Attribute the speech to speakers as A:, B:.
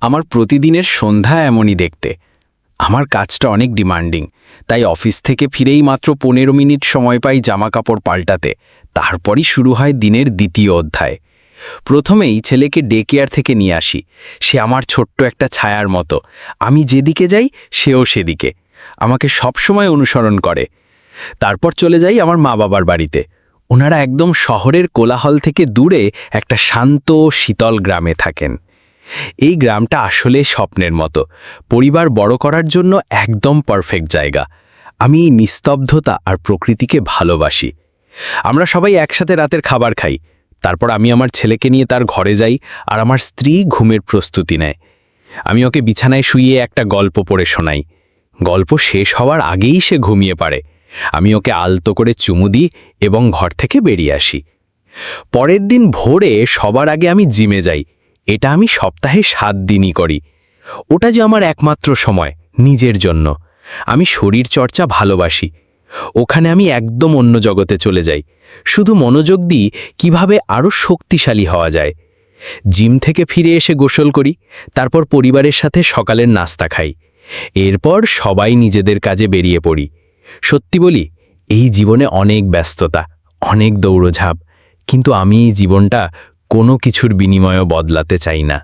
A: আমার প্রতিদিনের সন্ধ্যা এমনই দেখতে। আমার কাজটা অনেক ডিমান্ডিং, তাই অফিস থেকে ফিরেই মাত্র 15 মিনিট সময় পাই জামাকাপড় পাল্টাতে। তারপরই শুরু হয় দিনের দ্বিতীয় অধ্যায়। প্রথমেই ছেলেকে ডে কেয়ার থেকে নিয়ে আসি। সে আমার ছোট্ট একটা ছায়ার মতো। আমি যেদিকে যাই সেও সেদিকে। আমাকে সবসময় অনুসরণ করে। তারপর চলে যাই আমার মা বাবার বাড়িতে। ওনারা একদম শহরের কোলাহল থেকে দূরে একটা শান্ত শীতল গ্রামে থাকেন। এই গ্রামটা আসলে স্বপ্নের মতো। পরিবার বড় করার জন্য একদম পারফেক্ট জায়গা। আমি এই নিস্তব্ধতা আর প্রকৃতিকে ভালোবাসি। আমরা সবাই একসাথে রাতের খাবার খাই। তারপর আমি আমার ছেলেকে নিয়ে তার ঘরে যাই, আর আমার স্ত্রী ঘুমের প্রস্তুতি নেয়। আমি ওকে বিছানায় শুইয়ে একটা গল্প পড়ে শোনাই। গল্প শেষ হওয়ার আগেই সে ঘুমিয়ে পারে। আমি ওকে আলতো করে চুমু দিই এবং ঘর থেকে বেরিয়ে আসি। পরের দিন ভোরে সবার আগে আমি জিমে যাই। এটা আমি সপ্তাহে 7 দিনই করি। ওটা যে আমার একমাত্র সময় নিজের জন্য। আমি শরীর চর্চা ভালোবাসি। ওখানে আমি একদম অন্য জগতে চলে যাই। শুধু মনোযোগ দিই কিভাবে আরও শক্তিশালী হওয়া যায়। জিম থেকে ফিরে এসে গোসল করি, তারপর পরিবারের সাথে সকালের নাস্তা খাই। এরপর সবাই নিজেদের কাজে বেরিয়ে পড়ি। সত্যি বলি, এই জীবনে অনেক ব্যস্ততা, অনেক দৌড়ঝাঁপ, কিন্তু আমি এই জীবনটা কোনো কিছুর বিনিময়েও বদলাতে চাই না।